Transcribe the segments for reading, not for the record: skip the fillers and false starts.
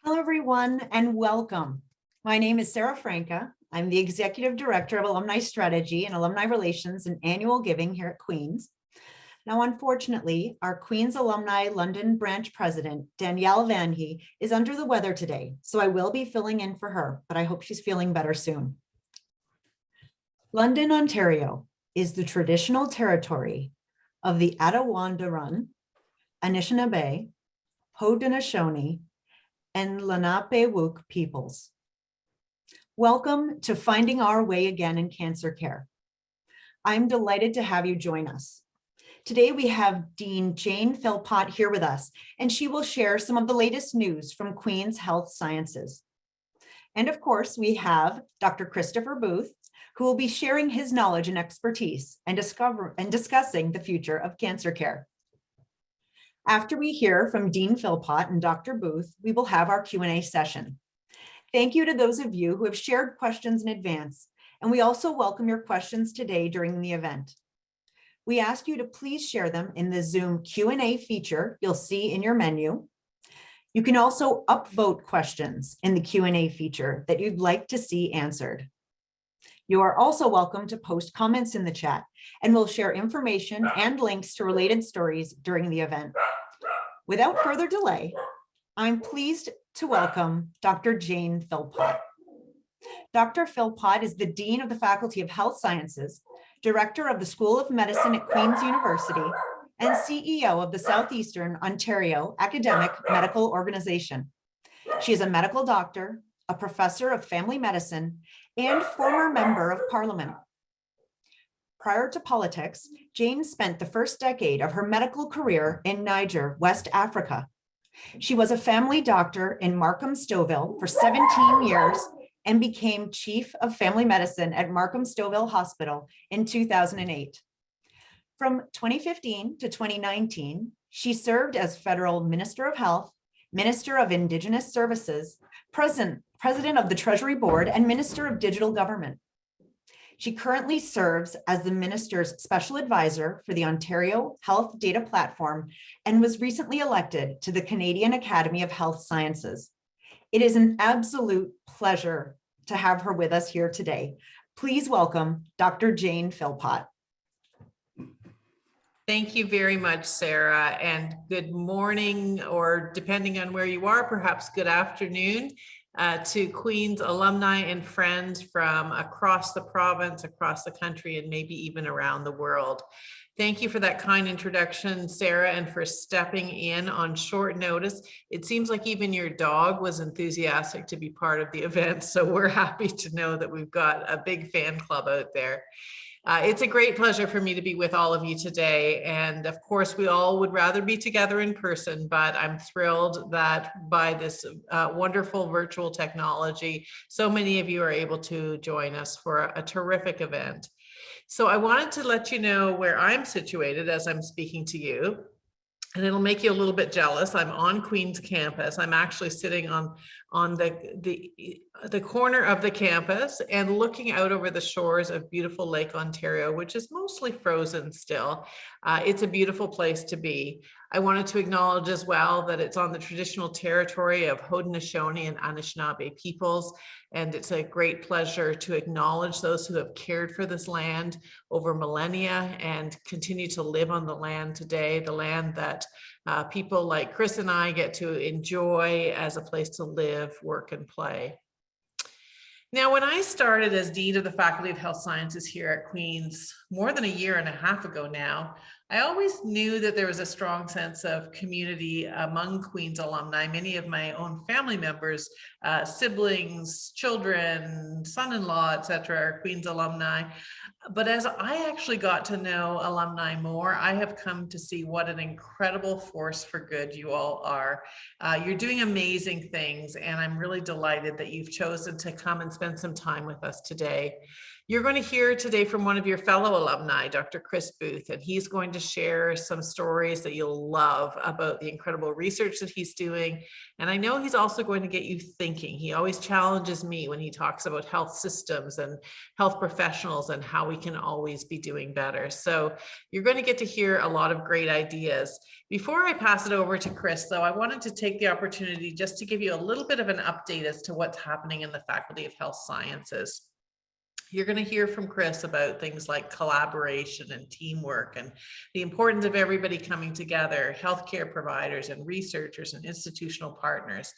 Hello, everyone, and welcome. My name is Sarah Franca. I'm the Executive Director of Alumni Strategy and Alumni Relations and Annual Giving here at Queen's. Now, unfortunately, our Queen's Alumni London Branch President, Danielle Vanhie, is under the weather today, so I will be filling in for her, but I hope she's feeling better soon. London, Ontario is the traditional territory of the Attawandaron, Anishinaabe, Haudenosaunee, and Lenape-Wook peoples. Welcome to Finding Our Way Again in Cancer Care. I'm delighted to have you join us. Today we have Dean Jane Philpott here with us, and she will share some of the latest news from Queen's Health Sciences. And of course, we have Dr. Christopher Booth, who will be sharing his knowledge and expertise and discussing the future of cancer care. After we hear from Dean Philpott and Dr. Booth, we will have our Q&A session. Thank you to those of you who have shared questions in advance, and we also welcome your questions today during the event. We ask you to please share them in the Zoom Q&A feature you'll see in your menu. You can also upvote questions in the Q&A feature that you'd like to see answered. You are also welcome to post comments in the chat, and we'll share information and links to related stories during the event. Without further delay, I'm pleased to welcome Dr. Jane Philpott. Dr. Philpott is the Dean of the Faculty of Health Sciences, Director of the School of Medicine at Queen's University, and CEO of the Southeastern Ontario Academic Medical Organization. She is a medical doctor, a professor of family medicine, and former member of Parliament. Prior to politics, Jane spent the first decade of her medical career in Niger, West Africa. She was a family doctor in Markham Stouffville for 17 years and became Chief of Family Medicine at Markham Stouffville Hospital in 2008. From 2015 to 2019, she served as Federal Minister of Health, Minister of Indigenous Services, President of the Treasury Board, and Minister of Digital Government. She currently serves as the Minister's Special Advisor for the Ontario Health Data Platform and was recently elected to the Canadian Academy of Health Sciences. It is an absolute pleasure to have her with us here today. Please welcome Dr. Jane Philpott. Thank you very much, Sarah, and good morning, or depending on where you are, perhaps good afternoon. To Queen's alumni and friends from across the province, across the country, and maybe even around the world. Thank you for that kind introduction, Sarah, and for stepping in on short notice. It seems like even your dog was enthusiastic to be part of the event, so we're happy to know that we've got a big fan club out there. It's a great pleasure for me to be with all of you today. And of course, we all would rather be together in person, but I'm thrilled that by this wonderful virtual technology, so many of you are able to join us for a terrific event. So I wanted to let you know where I'm situated as I'm speaking to you. And it'll make you a little bit jealous. I'm on Queen's campus. I'm actually sitting on the corner of the campus and looking out over the shores of beautiful Lake Ontario, which is mostly frozen still. It's a beautiful place to be. I wanted to acknowledge as well that it's on the traditional territory of Haudenosaunee and Anishinaabe peoples, and it's a great pleasure to acknowledge those who have cared for this land over millennia and continue to live on the land today, the land that people like Chris and I get to enjoy as a place to live, work, and play. Now, when I started as Dean of the Faculty of Health Sciences here at Queen's more than a year and a half ago now, I always knew that there was a strong sense of community among Queen's alumni. Many of my own family members, siblings, children, son-in-law, etc., are Queen's alumni. But as I actually got to know alumni more, I have come to see what an incredible force for good you all are. You're doing amazing things, and I'm really delighted that you've chosen to come and spend some time with us today. You're going to hear today from one of your fellow alumni, Dr. Chris Booth, and he's going to share some stories that you'll love about the incredible research that he's doing. And I know he's also going to get you thinking. He always challenges me when he talks about health systems and health professionals and how we can always be doing better. So you're going to get to hear a lot of great ideas. Before I pass it over to Chris, though, I wanted to take the opportunity just to give you a little bit of an update as to what's happening in the Faculty of Health Sciences. You're going to hear from Chris about things like collaboration and teamwork and the importance of everybody coming together, healthcare providers and researchers and institutional partners.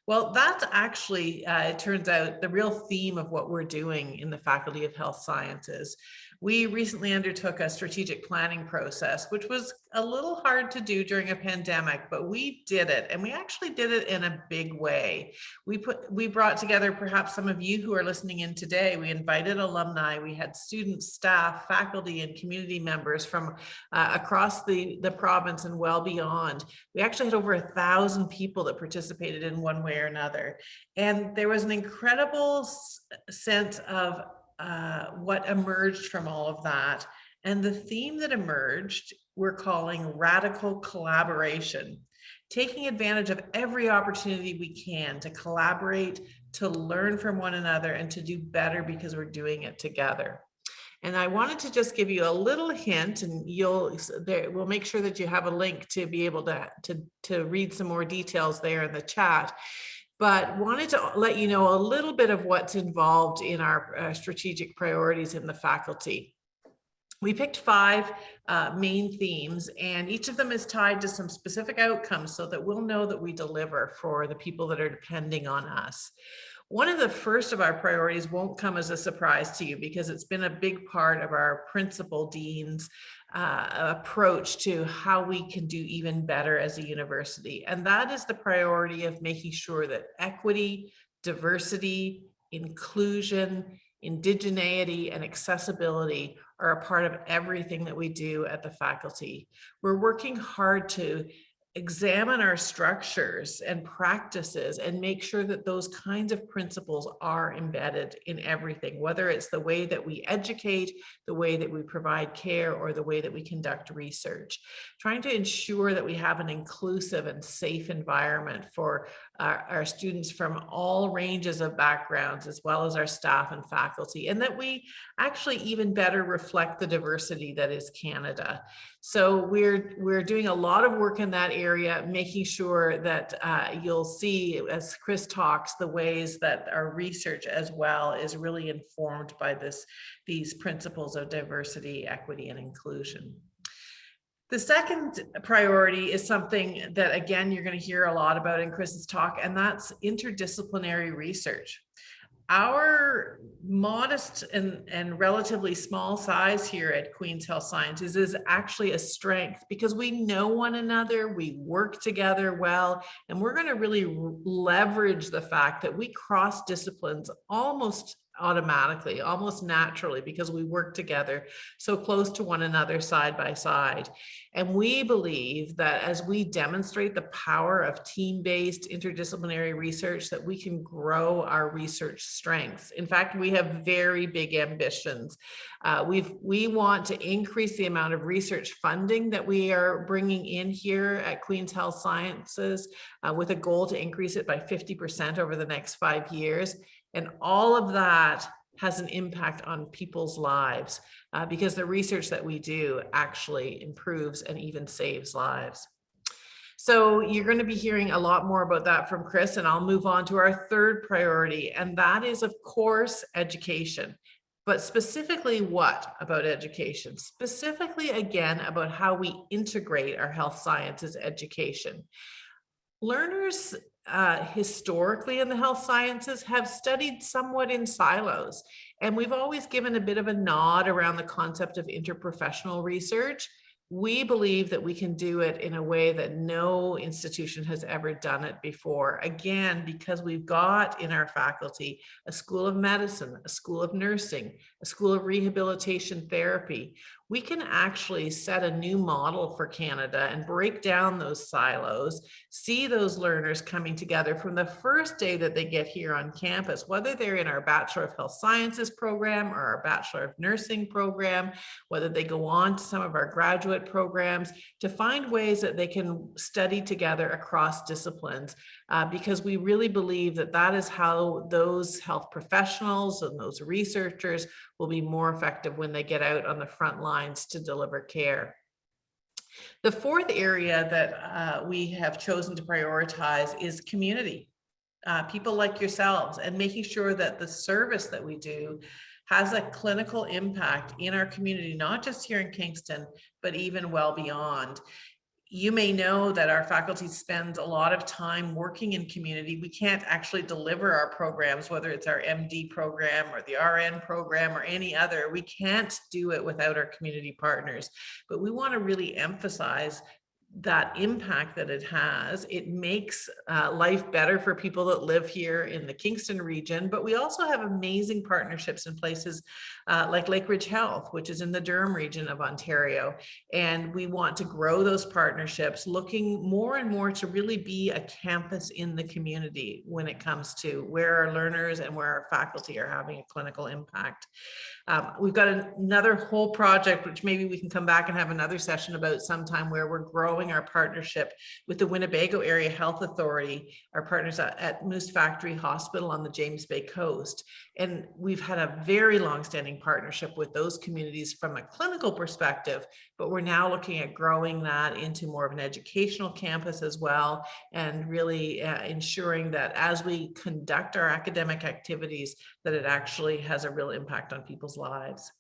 Well, that's actually, it turns out, the real theme of what we're doing in the Faculty of Health Sciences. We recently undertook a strategic planning process, which was a little hard to do during a pandemic, but we did it, and we actually did it in a big way. We brought together perhaps some of you who are listening in today. We invited alumni, we had students, staff, faculty, and community members from across the province and well beyond. We actually had over 1,000 people that participated in one way or another. And there was an incredible sense of what emerged from all of that. And the theme that emerged, we're calling radical collaboration, taking advantage of every opportunity we can to collaborate, to learn from one another, and to do better because we're doing it together. And I wanted to just give you a little hint, and we'll make sure that you have a link to be able to read some more details there in the chat. But wanted to let you know a little bit of what's involved in our strategic priorities in the faculty. We picked 5 main themes, and each of them is tied to some specific outcomes so that we'll know that we deliver for the people that are depending on us. One of the first of our priorities won't come as a surprise to you because it's been a big part of our principal dean's approach to how we can do even better as a university. And that is the priority of making sure that equity, diversity, inclusion, indigeneity, and accessibility are a part of everything that we do at the faculty. We're working hard to examine our structures and practices and make sure that those kinds of principles are embedded in everything, whether it's the way that we educate, the way that we provide care, or the way that we conduct research. Trying to ensure that we have an inclusive and safe environment for our students from all ranges of backgrounds, as well as our staff and faculty, and that we actually even better reflect the diversity that is Canada. So we're doing a lot of work in that area, making sure that you'll see, as Chris talks, the ways that our research as well is really informed by these principles of diversity, equity, and inclusion. The second priority is something that, again, you're going to hear a lot about in Chris's talk, and that's interdisciplinary research. Our modest and relatively small size here at Queen's Health Sciences is actually a strength because we know one another, we work together well, and we're going to really leverage the fact that we cross disciplines almost automatically, almost naturally, because we work together so close to one another side by side. And we believe that as we demonstrate the power of team-based interdisciplinary research, that we can grow our research strengths. In fact, we have very big ambitions. We want to increase the amount of research funding that we are bringing in here at Queen's Health Sciences with a goal to increase it by 50% over the next 5 years. And all of that has an impact on people's lives because the research that we do actually improves and even saves lives. So you're going to be hearing a lot more about that from Chris, and I'll move on to our third priority, and that is, of course, education. But specifically what about education? Specifically, again, about how we integrate our health sciences education. Learners historically in the health sciences have studied somewhat in silos, and we've always given a bit of a nod around the concept of interprofessional research. We believe that we can do it in a way that no institution has ever done it before. Again, because we've got in our faculty a school of medicine, a school of nursing, a school of rehabilitation therapy. we can actually set a new model for Canada and break down those silos, see those learners coming together from the first day that they get here on campus, whether they're in our Bachelor of Health Sciences program or our Bachelor of Nursing program, whether they go on to some of our graduate programs, to find ways that they can study together across disciplines, because we really believe that that is how those health professionals and those researchers will be more effective when they get out on the front lines to deliver care. The fourth area that we have chosen to prioritize is community. People like yourselves, and making sure that the service that we do has a clinical impact in our community, not just here in Kingston, but even well beyond. You may know that our faculty spends a lot of time working in community. We can't actually deliver our programs, whether it's our MD program or the RN program or any other. We can't do it without our community partners, but we want to really emphasize that impact that it has. It makes life better for people that live here in the Kingston region, but we also have amazing partnerships in places like Lakeridge Health, which is in the Durham region of Ontario. And we want to grow those partnerships, looking more and more to really be a campus in the community when it comes to where our learners and where our faculty are having a clinical impact. We've got another whole project, which maybe we can come back and have another session about sometime, where we're growing our partnership with the Winnebago Area Health Authority, our partners at Moose Factory Hospital on the James Bay Coast. And we've had a very long-standing partnership with those communities from a clinical perspective, but we're now looking at growing that into more of an educational campus as well, and really ensuring that as we conduct our academic activities, that it actually has a real impact on people's lives.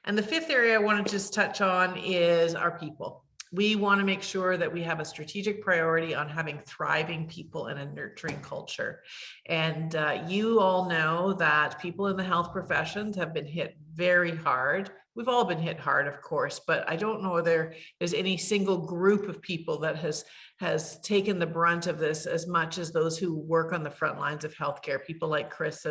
And the fifth area I want to just touch on is our people. We want to make sure that we have a strategic priority on having thriving people and a nurturing culture. And you all know that people in the health professions have been hit very hard. We've all been hit hard, of course, but I don't know whether there's any single group of people that has taken the brunt of this as much as those who work on the front lines of healthcare, people like Chris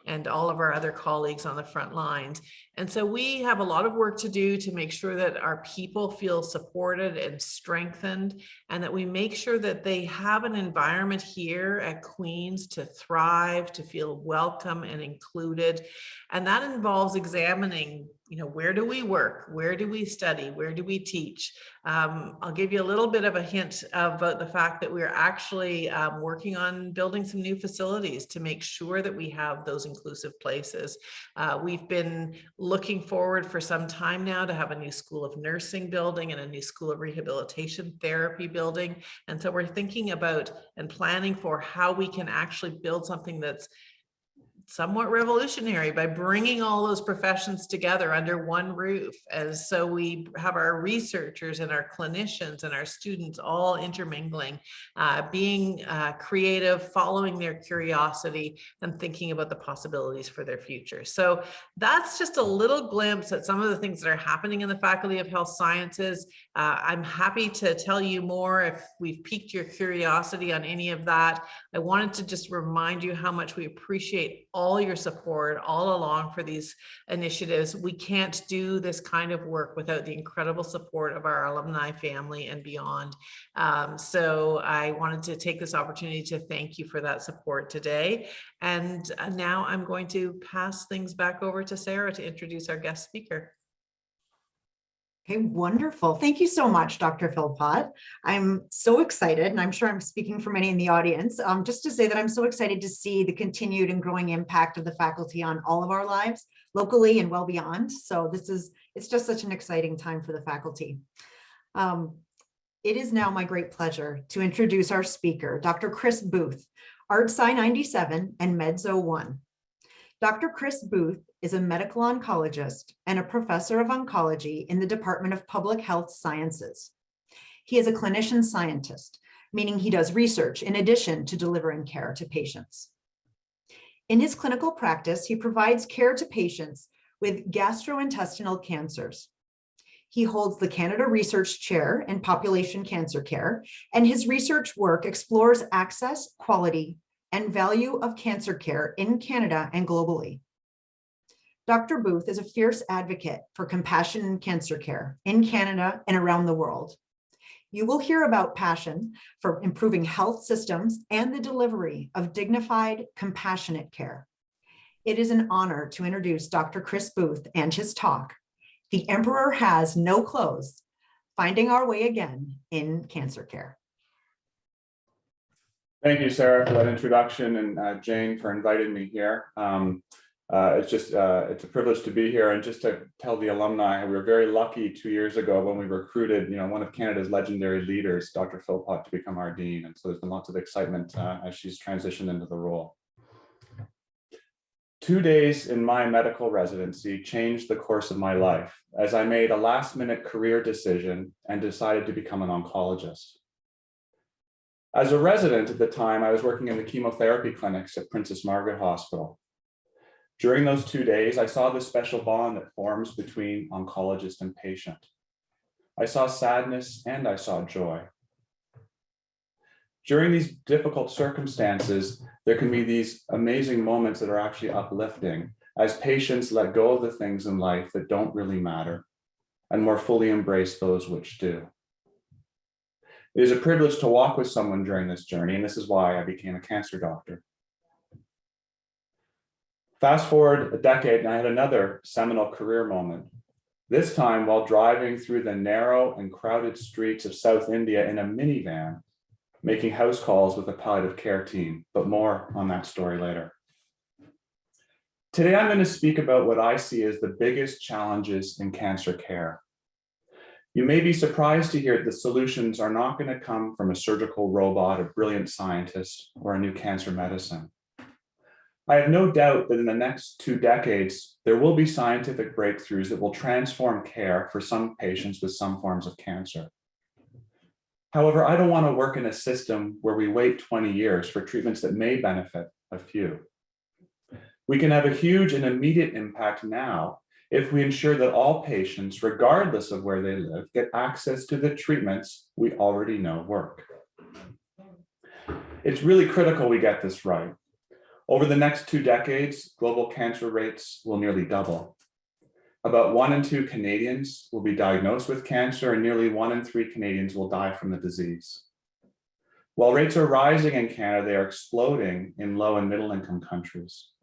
and all of our other colleagues on the front lines. And so we have a lot of work to do to make sure that our people feel supported and strengthened, and that we make sure that they have an environment here at Queen's to thrive, to feel welcome and included. And that involves examining, where do we work? Where do we study? Where do we teach? I'll give you a little bit of a hint about the fact that we're actually working on building some new facilities to make sure that we have those inclusive places. We've been looking forward for some time now to have a new School of Nursing building and a new School of Rehabilitation Therapy building. And so we're thinking about and planning for how we can actually build something that's somewhat revolutionary by bringing all those professions together under one roof. As so we have our researchers and our clinicians and our students all intermingling, being creative, following their curiosity, and thinking about the possibilities for their future. So that's just a little glimpse at some of the things that are happening in the Faculty of Health Sciences. I'm happy to tell you more if we've piqued your curiosity on any of that. I wanted to just remind you how much we appreciate all your support all along for these initiatives. We can't do this kind of work without the incredible support of our alumni family and beyond. So I wanted to take this opportunity to thank you for that support today. And now I'm going to pass things back over to Sarah to introduce our guest speaker. Okay, wonderful. Thank you so much, Dr. Philpott. I'm so excited, and I'm sure I'm speaking for many in the audience, just to say that I'm so excited to see the continued and growing impact of the faculty on all of our lives, locally and well beyond. So it's just such an exciting time for the faculty. It is now my great pleasure to introduce our speaker, Dr. Chris Booth, ArtSci 97 and Medzo 1. Dr. Chris Booth is a medical oncologist and a professor of oncology in the Department of Public Health Sciences. He is a clinician scientist, meaning he does research in addition to delivering care to patients. In his clinical practice, he provides care to patients with gastrointestinal cancers. He holds the Canada Research Chair in Population Cancer Care, and his research work explores access, quality, and value of cancer care in Canada and globally. Dr. Booth is a fierce advocate for compassion in cancer care in Canada and around the world. You will hear about passion for improving health systems and the delivery of dignified, compassionate care. It is an honor to introduce Dr. Chris Booth and his talk, "The Emperor Has No Clothes, Finding Our Way Again in Cancer Care." Thank you, Sarah, for that introduction, and Jane for inviting me here. It's a privilege to be here, and just to tell the alumni, we were very lucky 2 years ago when we recruited, one of Canada's legendary leaders, Dr. Philpott, to become our dean, and so there's been lots of excitement as she's transitioned into the role. 2 days in my medical residency changed the course of my life as I made a last-minute career decision and decided to become an oncologist. As a resident at the time, I was working in the chemotherapy clinics at Princess Margaret Hospital. During those 2 days, I saw the special bond that forms between oncologist and patient. I saw sadness and I saw joy. During these difficult circumstances, there can be these amazing moments that are actually uplifting as patients let go of the things in life that don't really matter and more fully embrace those which do. It is a privilege to walk with someone during this journey, and this is why I became a cancer doctor. Fast forward a decade, and I had another seminal career moment, this time while driving through the narrow and crowded streets of South India in a minivan, making house calls with a palliative care team, but more on that story later. Today, I'm going to speak about what I see as the biggest challenges in cancer care. You may be surprised to hear that the solutions are not going to come from a surgical robot, a brilliant scientist, or a new cancer medicine. I have no doubt that in the next 2 decades, there will be scientific breakthroughs that will transform care for some patients with some forms of cancer. However, I don't want to work in a system where we wait 20 years for treatments that may benefit a few. We can have a huge and immediate impact now if we ensure that all patients, regardless of where they live, get access to the treatments we already know work. It's really critical we get this right. Over the next 2 decades, global cancer rates will nearly double. About 1 in 2 Canadians will be diagnosed with cancer, and nearly 1 in 3 Canadians will die from the disease. While rates are rising in Canada, they are exploding in low and middle income countries.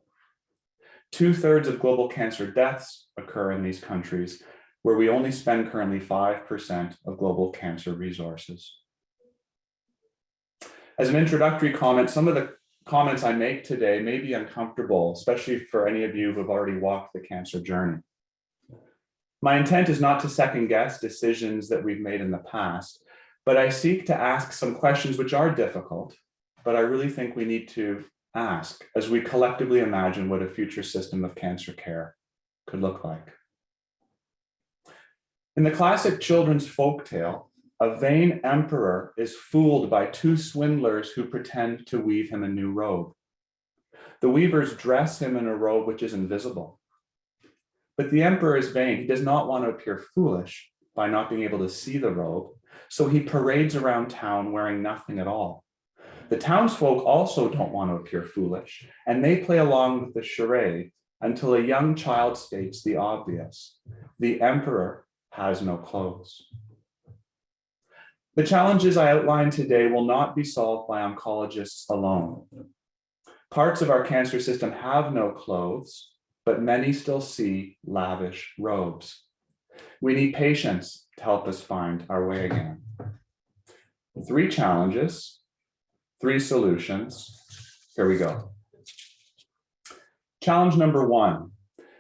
2/3 of global cancer deaths occur in these countries, where we only spend currently 5% of global cancer resources. As an introductory comment, some of the comments I make today may be uncomfortable, especially for any of you who have already walked the cancer journey. My intent is not to second guess decisions that we've made in the past, but I seek to ask some questions which are difficult, but I really think we need to ask as we collectively imagine what a future system of cancer care could look like. In the classic children's folktale, a vain emperor is fooled by 2 swindlers who pretend to weave him a new robe. The weavers dress him in a robe which is invisible. But the emperor is vain. He does not want to appear foolish by not being able to see the robe, so he parades around town wearing nothing at all. The townsfolk also don't want to appear foolish, and they play along with the charade until a young child states the obvious: the emperor has no clothes. The challenges I outlined today will not be solved by oncologists alone. Parts of our cancer system have no clothes, but many still see lavish robes. We need patience to help us find our way again. 3 challenges, 3 solutions. Here we go. Challenge number 1.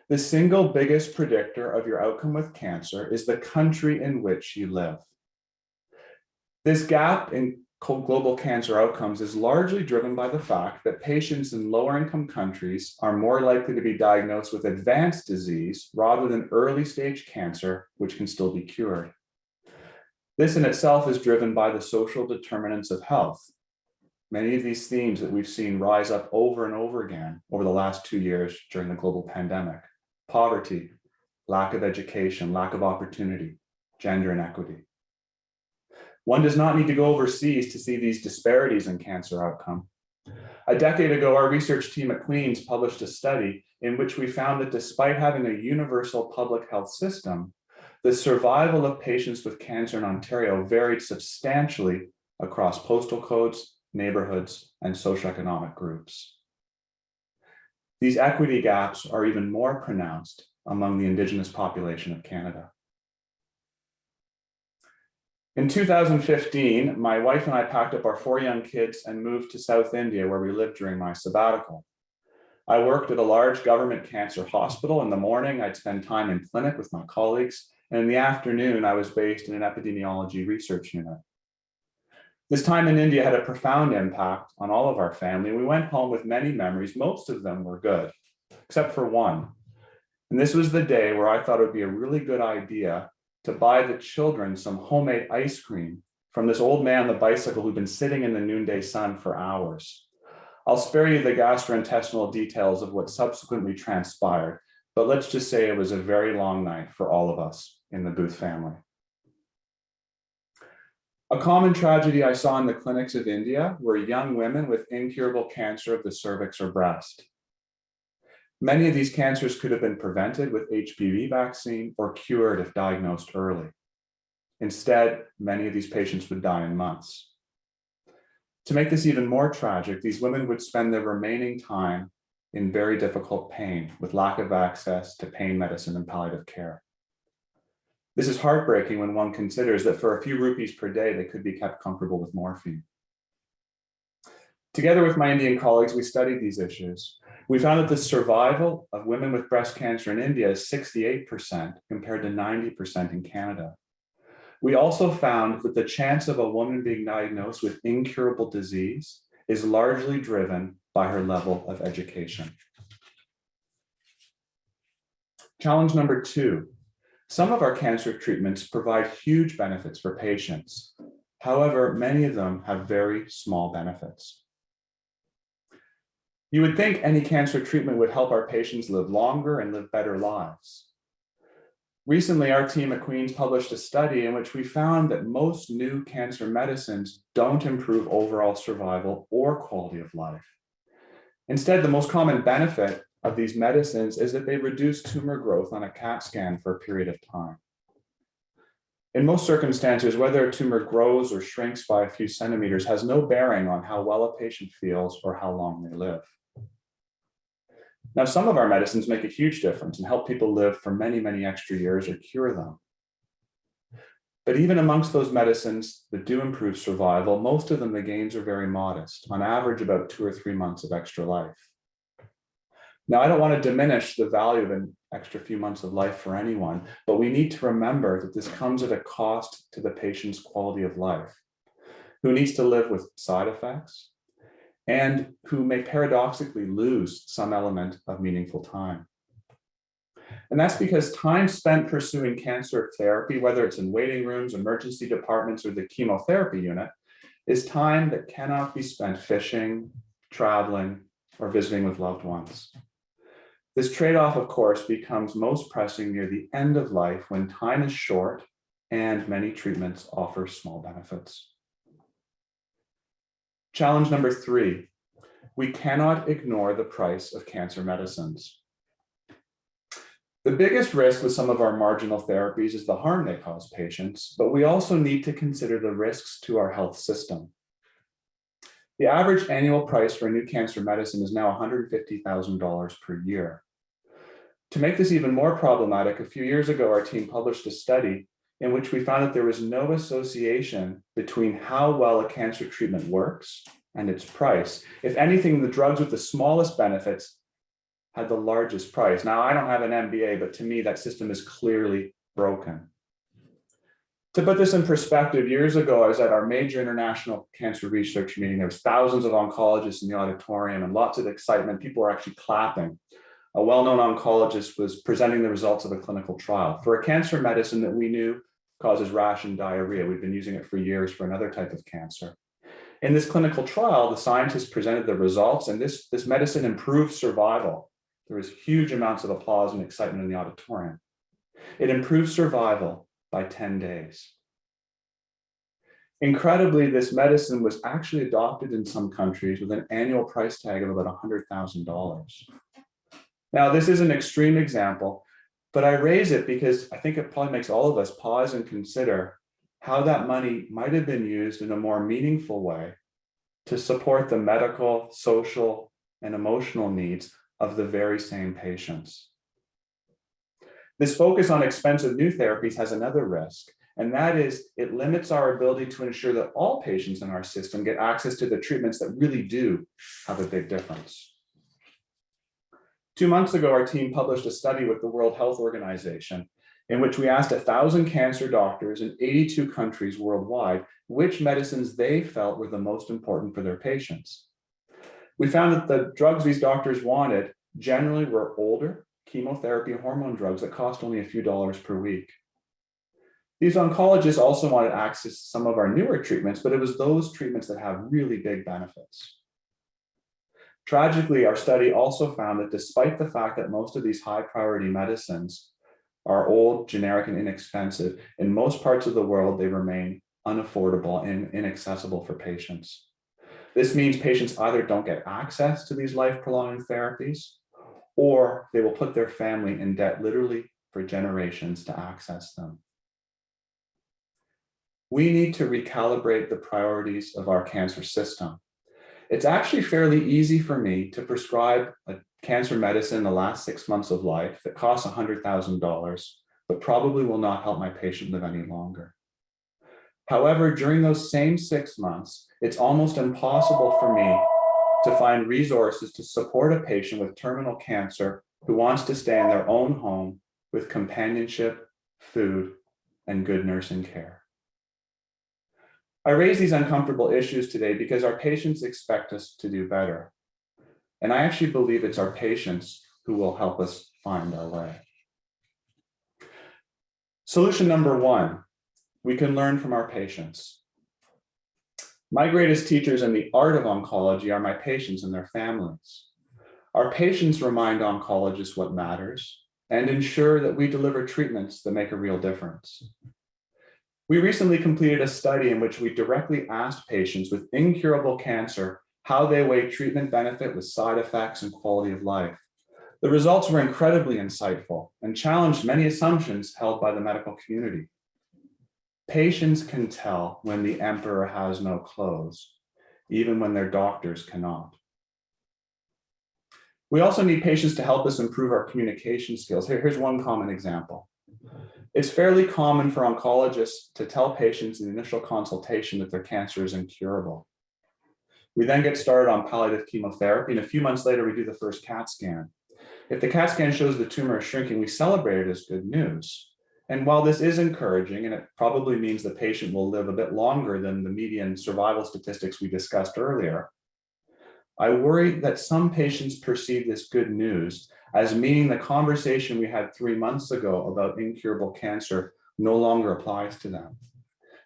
The single biggest predictor of your outcome with cancer is the country in which you live. This gap in global cancer outcomes is largely driven by the fact that patients in lower income countries are more likely to be diagnosed with advanced disease rather than early stage cancer, which can still be cured. This in itself is driven by the social determinants of health. Many of these themes that we've seen rise up over and over again over the last 2 years during the global pandemic: poverty, lack of education, lack of opportunity, gender inequity. One does not need to go overseas to see these disparities in cancer outcome. A decade ago, our research team at Queen's published a study in which we found that despite having a universal public health system, the survival of patients with cancer in Ontario varied substantially across postal codes, neighborhoods, and socioeconomic groups. These equity gaps are even more pronounced among the Indigenous population of Canada. In 2015, my wife and I packed up our 4 young kids and moved to South India, where we lived during my sabbatical. I worked at a large government cancer hospital. In the morning, I'd spend time in clinic with my colleagues, and in the afternoon, I was based in an epidemiology research unit. This time in India had a profound impact on all of our family. We went home with many memories. Most of them were good, except for one. And this was the day where I thought it would be a really good idea to buy the children some homemade ice cream from this old man on the bicycle who'd been sitting in the noonday sun for hours. I'll spare you the gastrointestinal details of what subsequently transpired, but let's just say it was a very long night for all of us in the Booth family. A common tragedy I saw in the clinics of India were young women with incurable cancer of the cervix or breast. Many of these cancers could have been prevented with HPV vaccine or cured if diagnosed early. Instead, many of these patients would die in months. To make this even more tragic, these women would spend their remaining time in very difficult pain with lack of access to pain medicine and palliative care. This is heartbreaking when one considers that for a few rupees per day, they could be kept comfortable with morphine. Together with my Indian colleagues, we studied these issues. We found that the survival of women with breast cancer in India is 68% compared to 90% in Canada. We also found that the chance of a woman being diagnosed with incurable disease is largely driven by her level of education. Challenge number 2. Some of our cancer treatments provide huge benefits for patients. However, many of them have very small benefits. You would think any cancer treatment would help our patients live longer and live better lives. Recently, our team at Queen's published a study in which we found that most new cancer medicines don't improve overall survival or quality of life. Instead, the most common benefit of these medicines is that they reduce tumor growth on a CAT scan for a period of time. In most circumstances, whether a tumor grows or shrinks by a few centimeters has no bearing on how well a patient feels or how long they live. Now, some of our medicines make a huge difference and help people live for many, many extra years or cure them. But even amongst those medicines that do improve survival, most of them, the gains are very modest, on average about 2 or 3 months of extra life. Now, I don't want to diminish the value of an extra few months of life for anyone, but we need to remember that this comes at a cost to the patient's quality of life, who needs to live with side effects, and who may paradoxically lose some element of meaningful time. And that's because time spent pursuing cancer therapy, whether it's in waiting rooms, emergency departments, or the chemotherapy unit, is time that cannot be spent fishing, traveling, or visiting with loved ones. This trade-off, of course, becomes most pressing near the end of life when time is short and many treatments offer small benefits. Challenge number 3, we cannot ignore the price of cancer medicines. The biggest risk with some of our marginal therapies is the harm they cause patients, but we also need to consider the risks to our health system. The average annual price for a new cancer medicine is now $150,000 per year. To make this even more problematic, a few years ago, our team published a study in which we found that there was no association between how well a cancer treatment works and its price. If anything, the drugs with the smallest benefits had the largest price. Now, I don't have an MBA, but to me, that system is clearly broken. To put this in perspective, years ago, I was at our major international cancer research meeting. There was thousands of oncologists in the auditorium and lots of excitement. People were actually clapping. A well-known oncologist was presenting the results of a clinical trial for a cancer medicine that we knew causes rash and diarrhea. We've been using it for years for another type of cancer. In this clinical trial, the scientists presented the results, and this medicine improved survival. There was huge amounts of applause and excitement in the auditorium. It improved survival by 10 days. Incredibly, this medicine was actually adopted in some countries with an annual price tag of about $100,000. Now, this is an extreme example, but I raise it because I think it probably makes all of us pause and consider how that money might have been used in a more meaningful way to support the medical, social, and emotional needs of the very same patients. This focus on expensive new therapies has another risk, and that is it limits our ability to ensure that all patients in our system get access to the treatments that really do have a big difference. 2 months ago, our team published a study with the World Health Organization in which we asked 1,000 cancer doctors in 82 countries worldwide which medicines they felt were the most important for their patients. We found that the drugs these doctors wanted generally were older chemotherapy and hormone drugs that cost only a few dollars per week. These oncologists also wanted access to some of our newer treatments, but it was those treatments that have really big benefits. Tragically, our study also found that despite the fact that most of these high priority medicines are old, generic, and inexpensive, in most parts of the world, they remain unaffordable and inaccessible for patients. This means patients either don't get access to these life-prolonging therapies, or they will put their family in debt literally for generations to access them. We need to recalibrate the priorities of our cancer system. It's actually fairly easy for me to prescribe a cancer medicine in the last 6 months of life that costs $100,000, but probably will not help my patient live any longer. However, during those same 6 months, it's almost impossible for me to find resources to support a patient with terminal cancer who wants to stay in their own home with companionship, food, and good nursing care. I raise these uncomfortable issues today because our patients expect us to do better. And I actually believe it's our patients who will help us find our way. Solution number 1, we can learn from our patients. My greatest teachers in the art of oncology are my patients and their families. Our patients remind oncologists what matters and ensure that we deliver treatments that make a real difference. We recently completed a study in which we directly asked patients with incurable cancer how they weigh treatment benefit with side effects and quality of life. The results were incredibly insightful and challenged many assumptions held by the medical community. Patients can tell when the emperor has no clothes, even when their doctors cannot. We also need patients to help us improve our communication skills. Here's one common example. It's fairly common for oncologists to tell patients in the initial consultation that their cancer is incurable. We then get started on palliative chemotherapy, and a few months later, we do the first CAT scan. If the CAT scan shows the tumor is shrinking, we celebrate it as good news. And while this is encouraging, and it probably means the patient will live a bit longer than the median survival statistics we discussed earlier, I worry that some patients perceive this good news as meaning the conversation we had 3 months ago about incurable cancer no longer applies to them.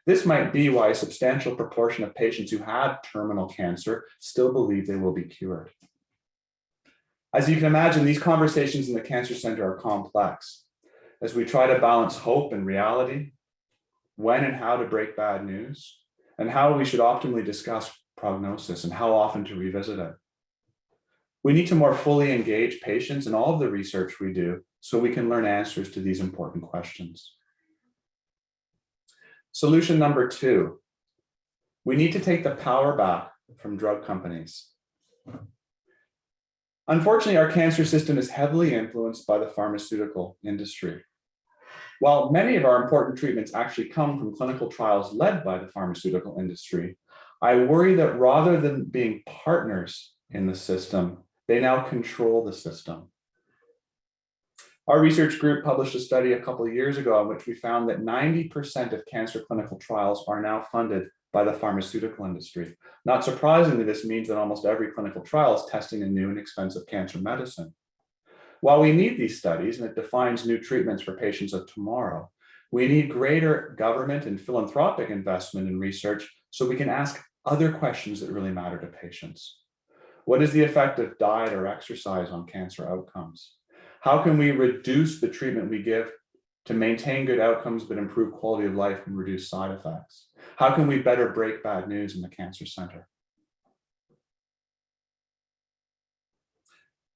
This might be why a substantial proportion of patients who have terminal cancer still believe they will be cured. As you can imagine, these conversations in the cancer center are complex as we try to balance hope and reality, when and how to break bad news, and how we should optimally discuss prognosis and how often to revisit it. We need to more fully engage patients in all of the research we do so we can learn answers to these important questions. Solution number 2, we need to take the power back from drug companies. Unfortunately, our cancer system is heavily influenced by the pharmaceutical industry. While many of our important treatments actually come from clinical trials led by the pharmaceutical industry, I worry that rather than being partners in the system, they now control the system. Our research group published a study a couple of years ago in which we found that 90% of cancer clinical trials are now funded by the pharmaceutical industry. Not surprisingly, this means that almost every clinical trial is testing a new and expensive cancer medicine. While we need these studies, and it defines new treatments for patients of tomorrow, we need greater government and philanthropic investment in research so we can ask other questions that really matter to patients. What is the effect of diet or exercise on cancer outcomes? How can we reduce the treatment we give to maintain good outcomes but improve quality of life and reduce side effects? How can we better break bad news in the cancer center?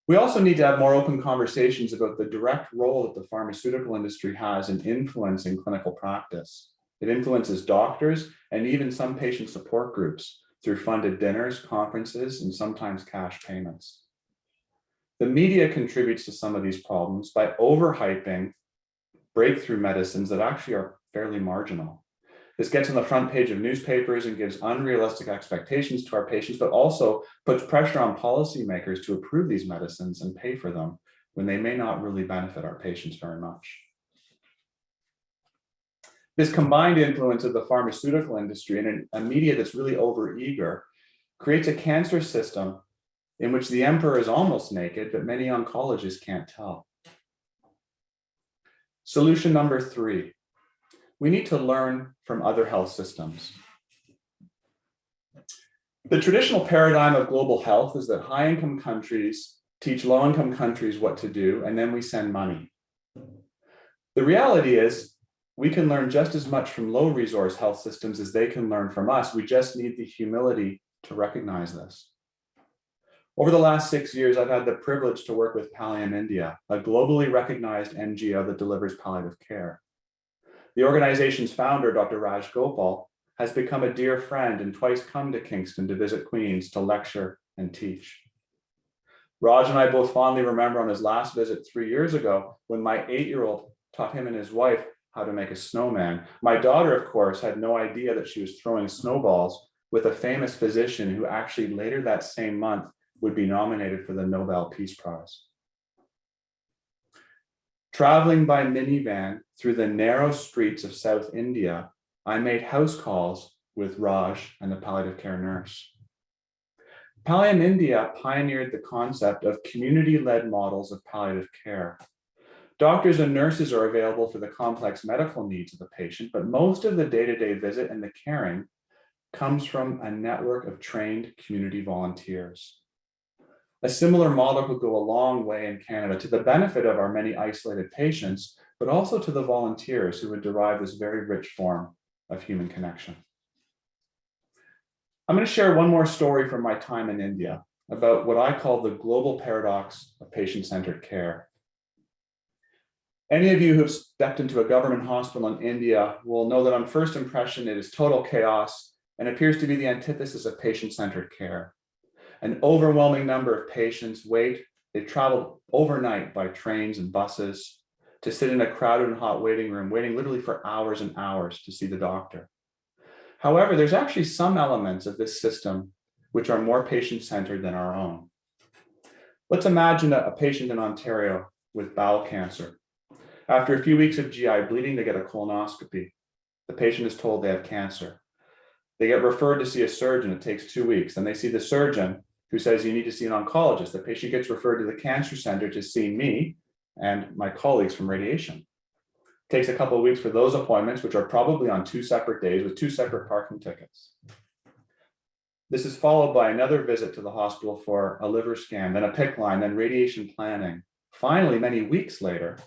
We also need to have more open conversations about the direct role that the pharmaceutical industry has in influencing clinical practice. It influences doctors and even some patient support groups through funded dinners, conferences, and sometimes cash payments. The media contributes to some of these problems by overhyping breakthrough medicines that actually are fairly marginal. This gets on the front page of newspapers and gives unrealistic expectations to our patients, but also puts pressure on policymakers to approve these medicines and pay for them when they may not really benefit our patients very much. This combined influence of the pharmaceutical industry and a media that's really overeager creates a cancer system in which the emperor is almost naked, but many oncologists can't tell. Solution number 3. We need to learn from other health systems. The traditional paradigm of global health is that high-income countries teach low-income countries what to do, and then we send money. The reality is, we can learn just as much from low-resource health systems as they can learn from us. We just need the humility to recognize this. Over the last 6 years, I've had the privilege to work with Pallium India, a globally recognized NGO that delivers palliative care. The organization's founder, Dr. Raj Gopal, has become a dear friend and twice come to Kingston to visit Queens to lecture and teach. Raj and I both fondly remember on his last visit 3 years ago when my 8-year-old taught him and his wife how to make a snowman. My daughter, of course, had no idea that she was throwing snowballs with a famous physician who actually later that same month would be nominated for the Nobel Peace Prize. Traveling by minivan through the narrow streets of South India, I made house calls with Raj and the palliative care nurse. Pallium India pioneered the concept of community-led models of palliative care. Doctors and nurses are available for the complex medical needs of the patient, but most of the day-to-day visit and the caring comes from a network of trained community volunteers. A similar model could go a long way in Canada to the benefit of our many isolated patients, but also to the volunteers who would derive this very rich form of human connection. I'm going to share one more story from my time in India about what I call the global paradox of patient-centered care. Any of you who have stepped into a government hospital in India will know that on first impression, it is total chaos and appears to be the antithesis of patient-centered care. An overwhelming number of patients wait. They travel overnight by trains and buses to sit in a crowded and hot waiting room, waiting literally for hours and hours to see the doctor. However, there's actually some elements of this system which are more patient-centered than our own. Let's imagine a patient in Ontario with bowel cancer. After a few weeks of GI bleeding, they get a colonoscopy. The patient is told they have cancer. They get referred to see a surgeon. It takes 2 weeks. Then they see the surgeon who says, you need to see an oncologist. The patient gets referred to the cancer center to see me and my colleagues from radiation. It takes a couple of weeks for those appointments, which are probably on 2 separate days with 2 separate parking tickets. This is followed by another visit to the hospital for a liver scan, then a PICC line, then radiation planning. Finally, many weeks later,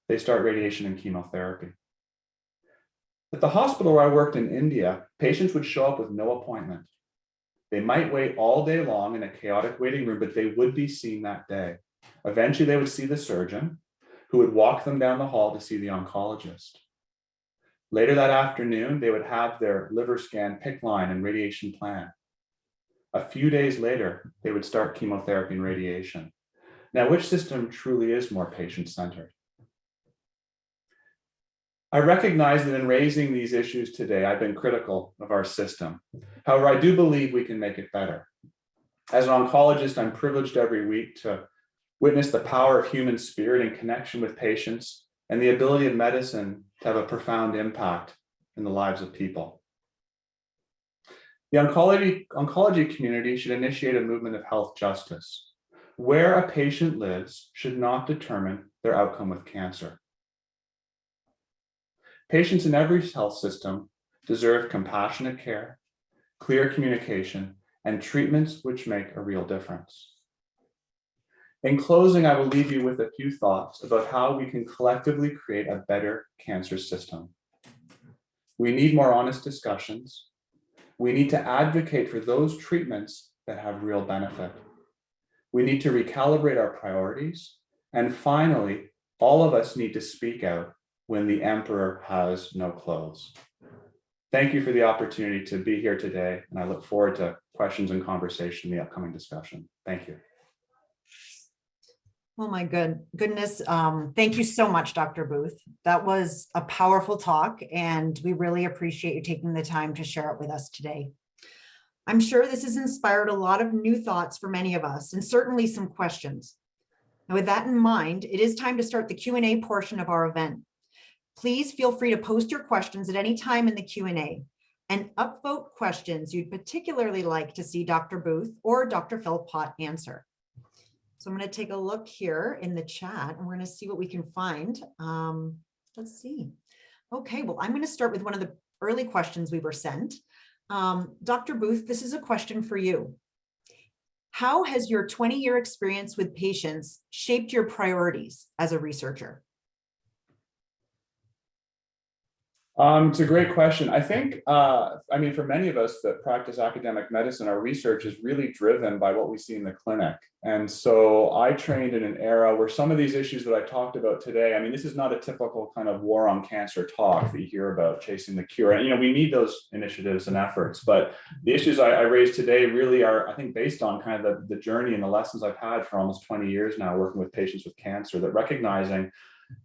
they start radiation and chemotherapy. At the hospital where I worked in India, patients would show up with no appointment. They might wait all day long in a chaotic waiting room, but they would be seen that day. Eventually, they would see the surgeon who would walk them down the hall to see the oncologist. Later that afternoon, they would have their liver scan, PICC line, and radiation plan. A few days later, they would start chemotherapy and radiation. Now, which system truly is more patient-centered? I recognize that in raising these issues today, I've been critical of our system. However, I do believe we can make it better. As an oncologist, I'm privileged every week to witness the power of human spirit in connection with patients and the ability of medicine to have a profound impact in the lives of people. The oncology community should initiate a movement of health justice. Where a patient lives should not determine their outcome with cancer. Patients in every health system deserve compassionate care, clear communication, and treatments which make a real difference. In closing, I will leave you with a few thoughts about how we can collectively create a better cancer system. We need more honest discussions. We need to advocate for those treatments that have real benefit. We need to recalibrate our priorities. And finally, all of us need to speak out when the emperor has no clothes. Thank you for the opportunity to be here today, and I look forward to questions and conversation in the upcoming discussion. Thank you. Oh my goodness. Thank you so much, Dr. Booth. That was a powerful talk, and we really appreciate you taking the time to share it with us today. I'm sure this has inspired a lot of new thoughts for many of us, and certainly some questions. And with that in mind, it is time to start the Q&A portion of our event. Please feel free to post your questions at any time in the Q&A and upvote questions you'd particularly like to see Dr. Booth or Dr. Philpott answer. So I'm going to take a look here in the chat and we're going to see what we can find. Let's see. Okay, well, I'm going to start with one of the early questions we were sent. Dr. Booth, this is a question for you. How has your 20-year experience with patients shaped your priorities as a researcher? It's a great question. I think, for many of us that practice academic medicine, our research is really driven by what we see in the clinic. And so I trained in an era where some of these issues that I talked about today, this is not a typical kind of war on cancer talk that you hear about chasing the cure. And, we need those initiatives and efforts, but the issues I raised today really are, I think, based on kind of the journey and the lessons I've had for almost 20 years now working with patients with cancer, that recognizing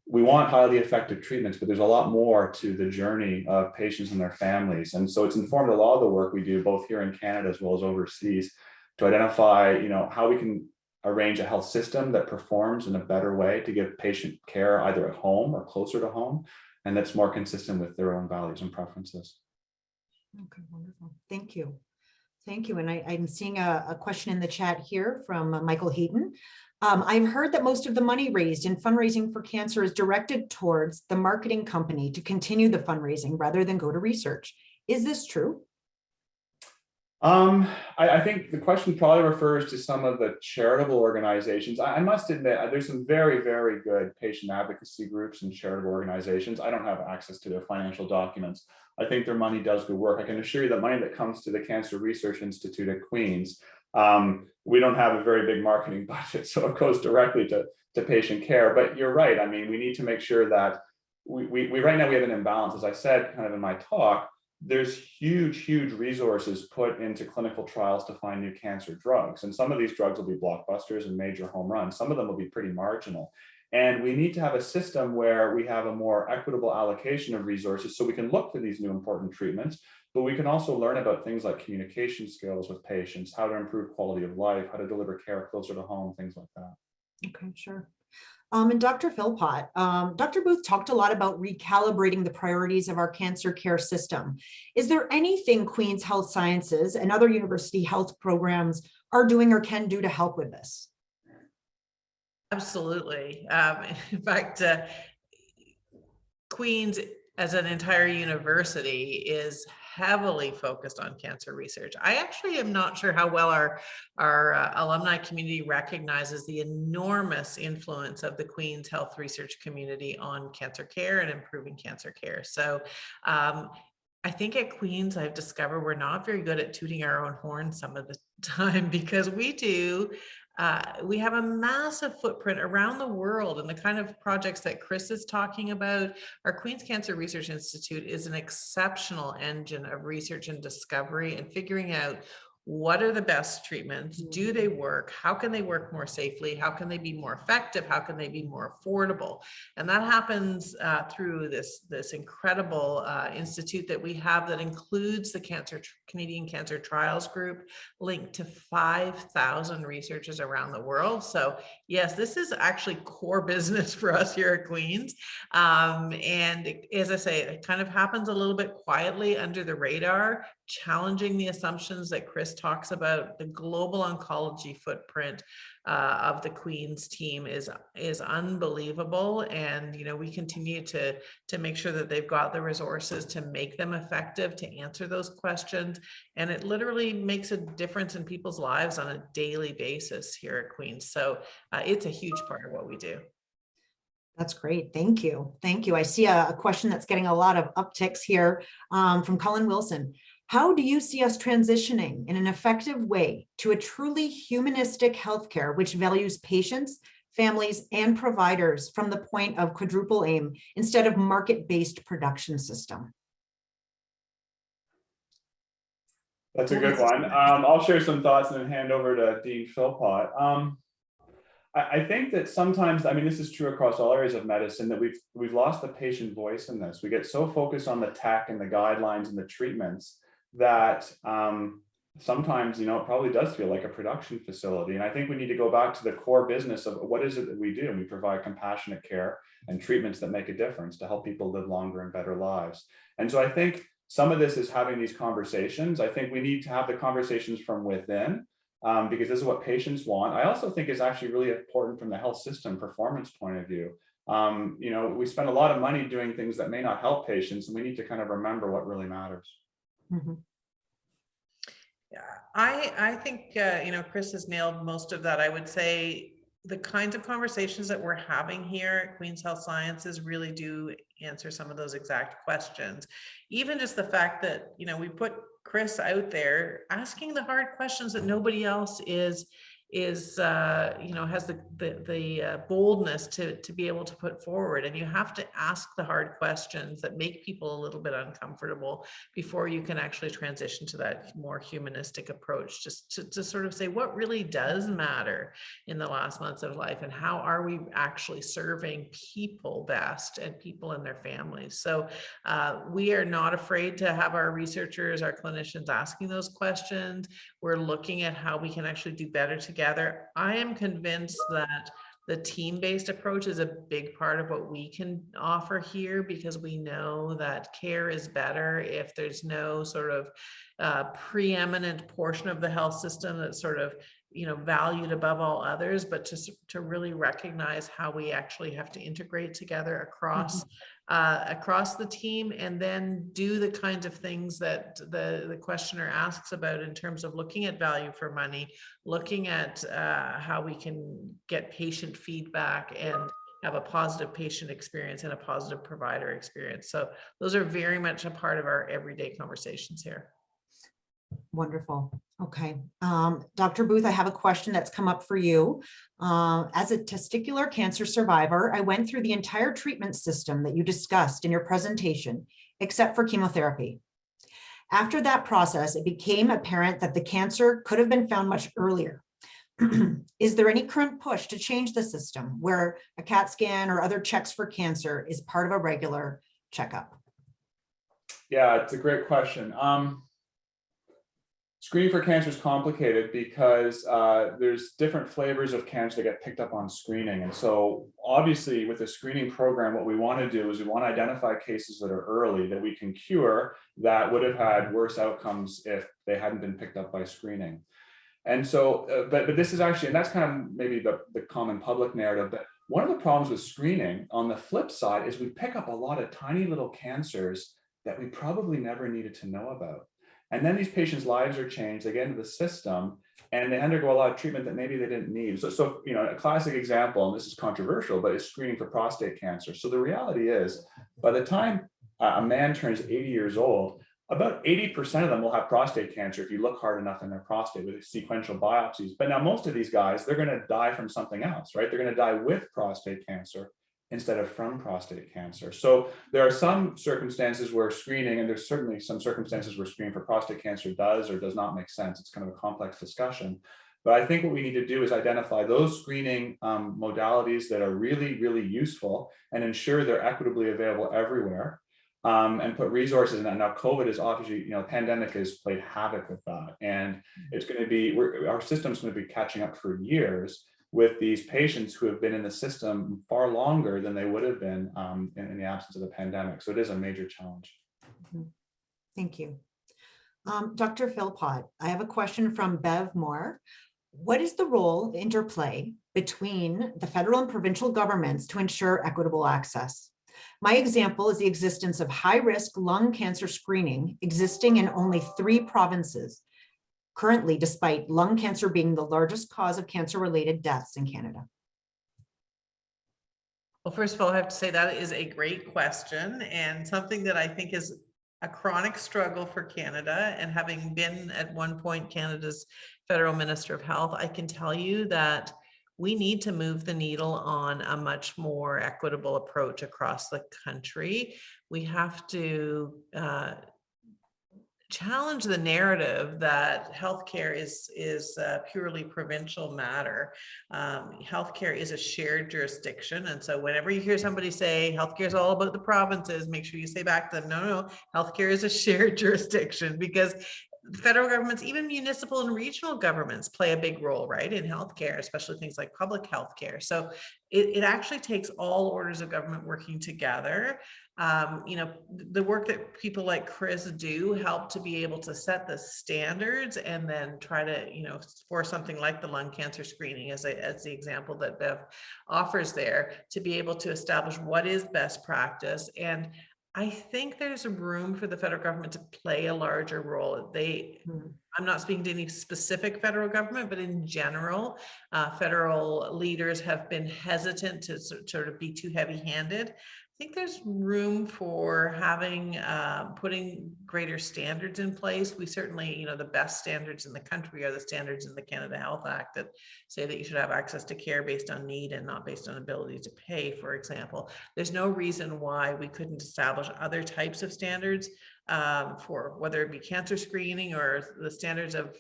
we want highly effective treatments, but there's a lot more to the journey of patients and their families. And so it's informed a lot of the work we do both here in Canada as well as overseas to identify, how we can arrange a health system that performs in a better way to give patient care either at home or closer to home, and that's more consistent with their own values and preferences. Okay, wonderful. Thank you. Thank you. And I'm seeing a question in the chat here from Michael Heaton. I've heard that most of the money raised in fundraising for cancer is directed towards the marketing company to continue the fundraising rather than go to research. Is this true? I think the question probably refers to some of the charitable organizations. I must admit, there's some very, very good patient advocacy groups and charitable organizations. I don't have access to their financial documents. I think their money does good work. I can assure you that money that comes to the Cancer Research Institute at Queen's, we don't have a very big marketing budget, so it goes directly to patient care. But you're right. We need to make sure that we right now we have an imbalance. As I said kind of in my talk, there's huge resources put into clinical trials to find new cancer drugs. And some of these drugs will be blockbusters and major home runs. Some of them will be pretty marginal. And we need to have a system where we have a more equitable allocation of resources so we can look for these new important treatments, but we can also learn about things like communication skills with patients, how to improve quality of life, how to deliver care closer to home, things like that. Okay, sure. And Dr. Philpott, Dr. Booth talked a lot about recalibrating the priorities of our cancer care system. Is there anything Queen's Health Sciences and other university health programs are doing or can do to help with this? Absolutely. In fact, Queen's as an entire university is heavily focused on cancer research. I actually am not sure how well our alumni community recognizes the enormous influence of the Queen's Health Research community on cancer care and improving cancer care. So I think at Queen's, I've discovered we're not very good at tooting our own horn some of the time, because we have a massive footprint around the world, and the kind of projects that Chris is talking about. Our Queen's Cancer Research Institute is an exceptional engine of research and discovery and figuring out what are the best treatments, do they work, how can they work more safely, how can they be more effective, how can they be more affordable. And that happens through this incredible institute that we have that includes the Canadian Cancer Trials Group, linked to 5,000 researchers around the world. So yes, this is actually core business for us here at Queen's. And as I say, it kind of happens a little bit quietly under the radar, challenging the assumptions that Chris talks about the global oncology footprint of the Queen's team is unbelievable. And, you know, we continue to make sure that they've got the resources to make them effective, to answer those questions. And it literally makes a difference in people's lives on a daily basis here at Queen's. So it's a huge part of what we do. That's great. Thank you. Thank you. I see a question that's getting a lot of upticks here from Colin Wilson. How do you see us transitioning in an effective way to a truly humanistic healthcare, which values patients, families, and providers from the point of quadruple aim instead of market-based production system? That's a good one. I'll share some thoughts and then hand over to Dean Philpott. I think that sometimes, I mean, this is true across all areas of medicine, that we've lost the patient voice in this. We get so focused on the tech and the guidelines and the treatments that sometimes, you know, it probably does feel like a production facility. And I think we need to go back to the core business of what is it that we do. And we provide compassionate care and treatments that make a difference to help people live longer and better lives. And so I think some of this is having these conversations. I think we need to have the conversations from within, because this is what patients want. I also think it's actually really important from the health system performance point of view. You know, we spend a lot of money doing things that may not help patients, and we need to kind of remember what really matters. Mm-hmm. Yeah, I think, you know, Chris has nailed most of that. I would say the kinds of conversations that we're having here at Queen's Health Sciences really do answer some of those exact questions. Even just the fact that, you know, we put Chris out there asking the hard questions that nobody else is you know, has the boldness to be able to put forward. And you have to ask the hard questions that make people a little bit uncomfortable before you can actually transition to that more humanistic approach, just to sort of say what really does matter in the last months of life, and how are we actually serving people best and people and their families. So we are not afraid to have our researchers, our clinicians asking those questions. We're looking at how we can actually do better together. I am convinced that the team-based approach is a big part of what we can offer here, because we know that care is better if there's no sort of preeminent portion of the health system that's sort of, you know, valued above all others, but to really recognize how we actually have to integrate together across across the team, and then do the kinds of things that the questioner asks about in terms of looking at value for money, looking at how we can get patient feedback and have a positive patient experience and a positive provider experience. So those are very much a part of our everyday conversations here. Wonderful. Okay. Dr. Booth, I have a question that's come up for you. As a testicular cancer survivor, I went through the entire treatment system that you discussed in your presentation, except for chemotherapy. After that process, it became apparent that the cancer could have been found much earlier. Is there any current push to change the system where a CAT scan or other checks for cancer is part of a regular checkup? Yeah, it's a great question. Screening for cancer is complicated because there's different flavors of cancer that get picked up on screening. And so obviously with the screening program, what we want to do is we want to identify cases that are early that we can cure that would have had worse outcomes if they hadn't been picked up by screening. And so, but this is actually, and that's kind of maybe the common public narrative, but one of the problems with screening on the flip side is we pick up a lot of tiny little cancers that we probably never needed to know about. And then these patients' lives are changed, they get into the system, and they undergo a lot of treatment that maybe they didn't need. So you know, a classic example, and this is controversial, but is screening for prostate cancer. So the reality is, by the time a man turns 80 years old, about 80% of them will have prostate cancer if you look hard enough in their prostate with sequential biopsies. But now most of these guys, they're going to die from something else, right? They're going to die with prostate cancer instead of from prostate cancer. So there are some circumstances where screening, and there's certainly some circumstances where screening for prostate cancer does or does not make sense. It's kind of a complex discussion. But I think what we need to do is identify those screening modalities that are really, really useful and ensure they're equitably available everywhere, and put resources in that. Now, COVID is obviously, you know, pandemic has played havoc with that. And it's going to be, our system's going to be catching up for years with these patients who have been in the system far longer than they would have been in the absence of the pandemic. So it is a major challenge. Thank you. Dr. Philpott, I have a question from Bev Moore. What is the role, interplay between the federal and provincial governments to ensure equitable access? My example is the existence of high-risk lung cancer screening existing in only 3 provinces currently, despite lung cancer being the largest cause of cancer-related deaths in Canada. Well, first of all, I have to say that is a great question and something that I think is a chronic struggle for Canada. And having been at one point Canada's federal minister of health, I can tell you that we need to move the needle on a much more equitable approach across the country. We have to challenge the narrative that healthcare is a purely provincial matter. Healthcare is a shared jurisdiction. And so whenever you hear somebody say healthcare is all about the provinces, make sure you say back to them, no, healthcare is a shared jurisdiction, because federal governments, even municipal and regional governments, play a big role, right, in healthcare, especially things like public healthcare. So it actually takes all orders of government working together. The work that people like Chris do help to be able to set the standards and then try to, for something like the lung cancer screening as the example that Bev offers there, to be able to establish what is best practice. And I think there's a room for the federal government to play a larger role. I'm not speaking to any specific federal government, but in general, federal leaders have been hesitant to sort of be too heavy-handed. I think there's room for having, putting greater standards in place. We certainly, the best standards in the country are the standards in the Canada Health Act that say that you should have access to care based on need and not based on ability to pay, for example. There's no reason why we couldn't establish other types of standards for whether it be cancer screening or the standards of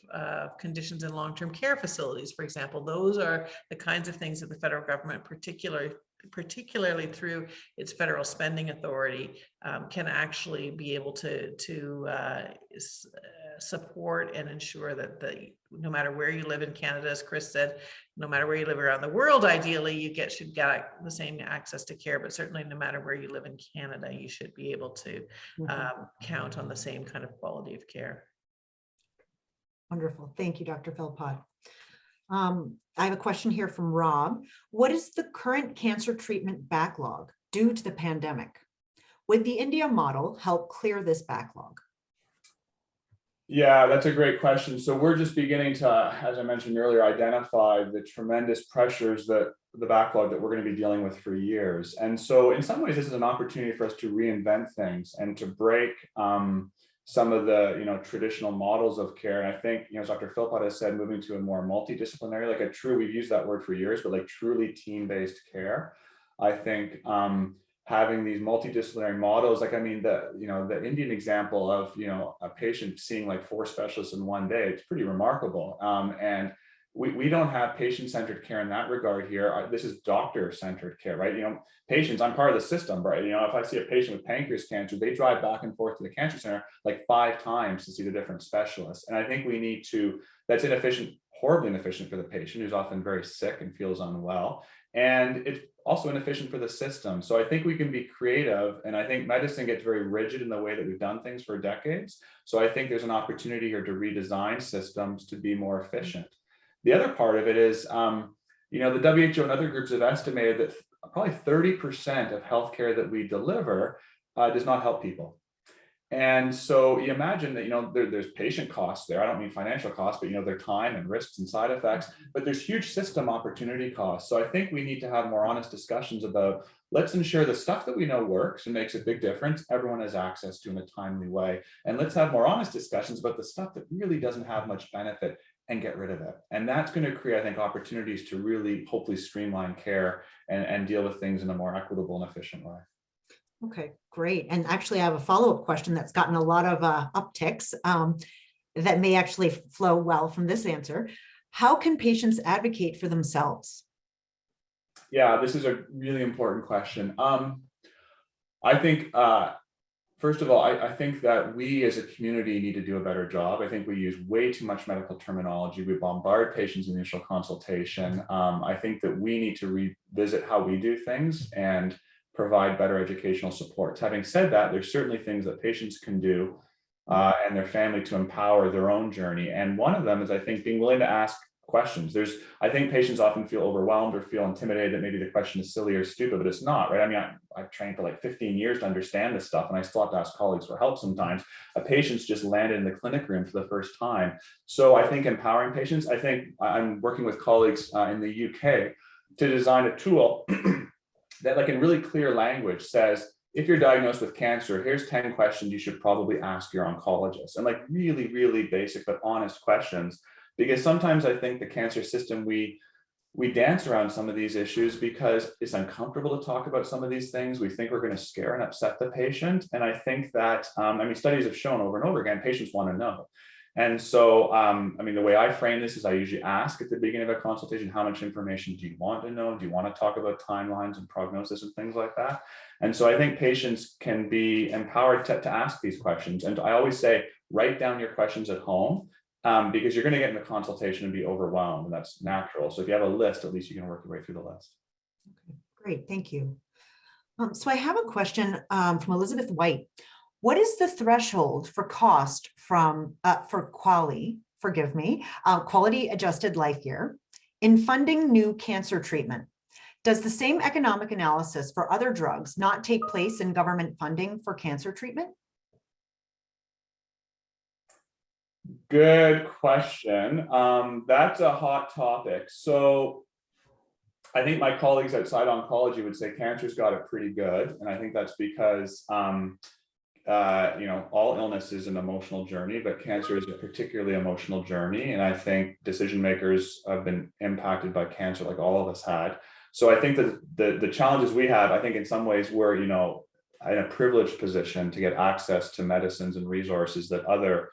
conditions in long-term care facilities, for example. Those are the kinds of things that the federal government, particularly through its federal spending authority, can actually be able to support and ensure that no matter where you live in Canada, as Chris said, no matter where you live around the world, ideally you should get the same access to care, but certainly no matter where you live in Canada, you should be able to count on the same kind of quality of care. Wonderful. Thank you, Dr. Philpott. I have a question here from Rob. What is the current cancer treatment backlog due to the pandemic? Would the India model help clear this backlog? Yeah, that's a great question. So we're just beginning to, as I mentioned earlier, identify the tremendous pressures that the backlog that we're going to be dealing with for years. And so in some ways, this is an opportunity for us to reinvent things and to break some of the traditional models of care. And I think, as Dr. Philpott has said, moving to a more multidisciplinary, like a true, we've used that word for years, but like truly team-based care. I think having these multidisciplinary models, like, I mean, the Indian example of, a patient seeing like 4 specialists in one day, it's pretty remarkable. And we don't have patient-centered care in that regard here. This is doctor-centered care, right? Patients, I'm part of the system, right? If I see a patient with pancreas cancer, they drive back and forth to the cancer center like 5 times to see the different specialists. And I think we need to, that's inefficient, horribly inefficient for the patient who's often very sick and feels unwell. And it's also inefficient for the system. So I think we can be creative. And I think medicine gets very rigid in the way that we've done things for decades. So I think there's an opportunity here to redesign systems to be more efficient. The other part of it is, the WHO and other groups have estimated that probably 30% of healthcare that we deliver does not help people. And so you imagine that, there's patient costs there. I don't mean financial costs, but, their time and risks and side effects, but there's huge system opportunity costs. So I think we need to have more honest discussions about, let's ensure the stuff that we know works and makes a big difference, everyone has access to in a timely way. And let's have more honest discussions about the stuff that really doesn't have much benefit and get rid of it. And that's going to create, I think, opportunities to really hopefully streamline care and deal with things in a more equitable and efficient way. Okay, great. And actually I have a follow-up question that's gotten a lot of upticks that may actually flow well from this answer. How can patients advocate for themselves? Yeah, this is a really important question. I think, first of all, I think that we as a community need to do a better job. I think we use way too much medical terminology. We bombard patients in initial consultation. I think that we need to revisit how we do things and provide better educational supports. Having said that, there's certainly things that patients can do and their family to empower their own journey. And one of them is, I think, being willing to ask questions. I think patients often feel overwhelmed or feel intimidated that maybe the question is silly or stupid, but it's not, right? I mean, I've trained for like 15 years to understand this stuff, and I still have to ask colleagues for help sometimes. A patient's just landed in the clinic room for the first time. So I think empowering patients, I think I'm working with colleagues in the UK to design a tool that, like, in really clear language says, if you're diagnosed with cancer, here's 10 questions you should probably ask your oncologist. And like really, really basic but honest questions. Because sometimes I think the cancer system, we dance around some of these issues because it's uncomfortable to talk about some of these things. We think we're going to scare and upset the patient. And I think that, I mean, studies have shown over and over again, patients want to know. And so, I mean, the way I frame this is I usually ask at the beginning of a consultation, how much information do you want to know? Do you want to talk about timelines and prognosis and things like that? And so I think patients can be empowered to ask these questions. And I always say, write down your questions at home. Because you're going to get in the consultation and be overwhelmed, and that's natural. So if you have a list, at least you can work your way through the list. Okay, great, thank you. So I have a question from Elizabeth White. What is the threshold for cost for quality adjusted life year in funding new cancer treatment? Does the same economic analysis for other drugs not take place in government funding for cancer treatment? Good question. That's a hot topic. So I think my colleagues outside oncology would say cancer's got it pretty good. And I think that's because, all illness is an emotional journey, but cancer is a particularly emotional journey. And I think decision makers have been impacted by cancer like all of us had. So I think that the challenges we have, I think in some ways we're, in a privileged position to get access to medicines and resources that other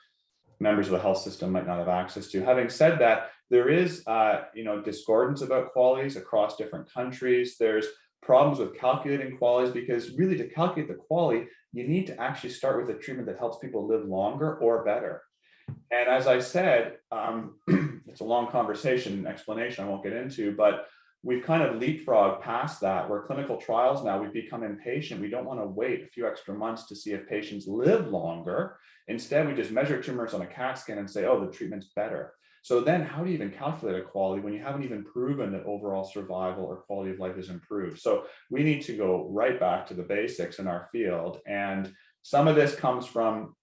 members of the health system might not have access to. Having said that, there is, discordance about qualities across different countries. There's problems with calculating qualities because really to calculate the quality, you need to actually start with a treatment that helps people live longer or better. And as I said, it's a long conversation, explanation I won't get into, but we've kind of leapfrogged past that. Where clinical trials now, we've become impatient. We don't want to wait a few extra months to see if patients live longer. Instead, we just measure tumors on a CAT scan and say, oh, the treatment's better. So then how do you even calculate a quality when you haven't even proven that overall survival or quality of life is improved? So we need to go right back to the basics in our field. And some of this comes from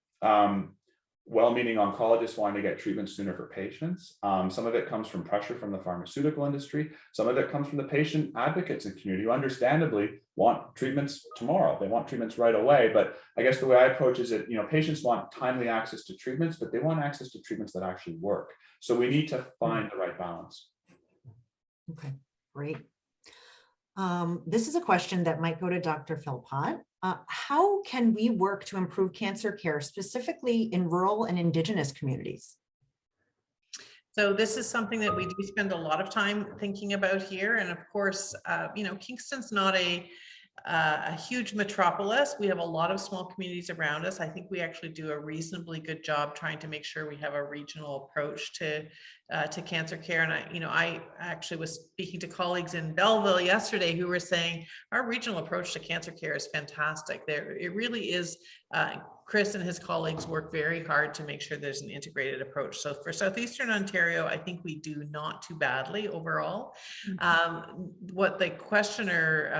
well-meaning oncologists wanting to get treatment sooner for patients. Some of it comes from pressure from the pharmaceutical industry. Some of it comes from the patient advocates and community who understandably want treatments tomorrow. They want treatments right away. But I guess the way I approach is that, patients want timely access to treatments, but they want access to treatments that actually work. So we need to find the right balance. Okay, great. This is a question that might go to Dr. Philpott. How can we work to improve cancer care, specifically in rural and Indigenous communities? So this is something that we do spend a lot of time thinking about here. And of course, Kingston's not a huge metropolis. We have a lot of small communities around us. I think we actually do a reasonably good job trying to make sure we have a regional approach to cancer care. And I actually was speaking to colleagues in Belleville yesterday who were saying our regional approach to cancer care is fantastic. It really is. Chris and his colleagues work very hard to make sure there's an integrated approach. So for Southeastern Ontario, I think we do not too badly overall. What the questioner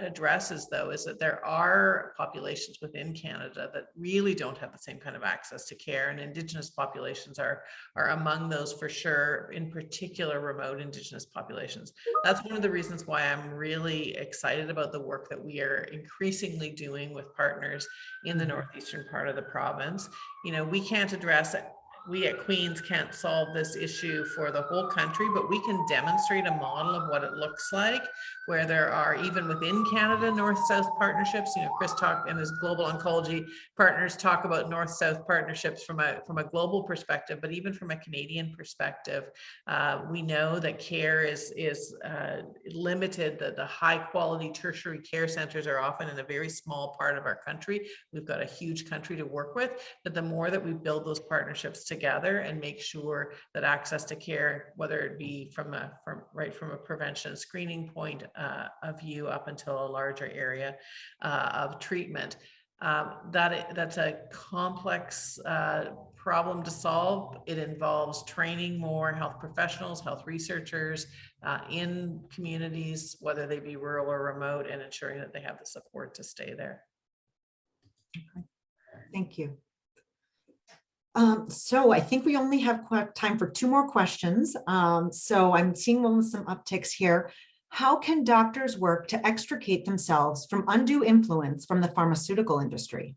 addresses, though, is that there are populations within Canada that really don't have the same kind of access to care, and Indigenous populations are among those for sure, in particular remote Indigenous populations. That's one of the reasons why I'm really excited about the work that we are increasingly doing with partners in the northeastern part of the province. We can't address it. We at Queen's can't solve this issue for the whole country, but we can demonstrate a model of what it looks like, where there are, even within Canada, north-south partnerships. Chris talked, and his global oncology partners talk about north-south partnerships from a global perspective, but even from a Canadian perspective, we know that care is limited. That the high-quality tertiary care centers are often in a very small part of our country. We've got a huge country to work with, but the more that we build those partnerships together and make sure that access to care, whether it be from a prevention screening point of view up until a larger area of treatment, That's a complex problem to solve. It involves training more health professionals, health researchers in communities, whether they be rural or remote, and ensuring that they have the support to stay there. Okay. Thank you. So I think we only have time for 2 more questions. So I'm seeing one with some upticks here. How can doctors work to extricate themselves from undue influence from the pharmaceutical industry?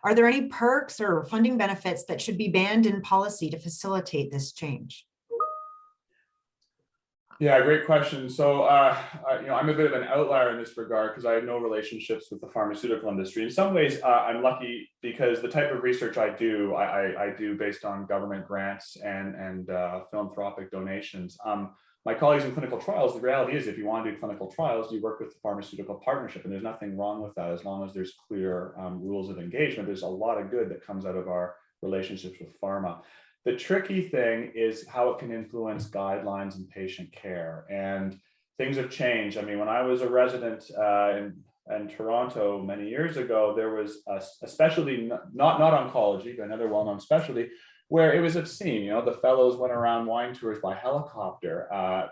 Are there any perks or funding benefits that should be banned in policy to facilitate this change? Yeah, great question. So, I'm a bit of an outlier in this regard because I have no relationships with the pharmaceutical industry. In some ways, I'm lucky because the type of research I do, I do based on government grants and philanthropic donations. My colleagues in clinical trials, the reality is if you want to do clinical trials, you work with the pharmaceutical partnership, and there's nothing wrong with that as long as there's clear rules of engagement. There's a lot of good that comes out of our relationships with pharma. The tricky thing is how it can influence guidelines and patient care. And things have changed. I mean, when I was a resident in Toronto many years ago, there was a specialty, not oncology, but another well-known specialty, where it was obscene. You know, the fellows went around wine tours by helicopter,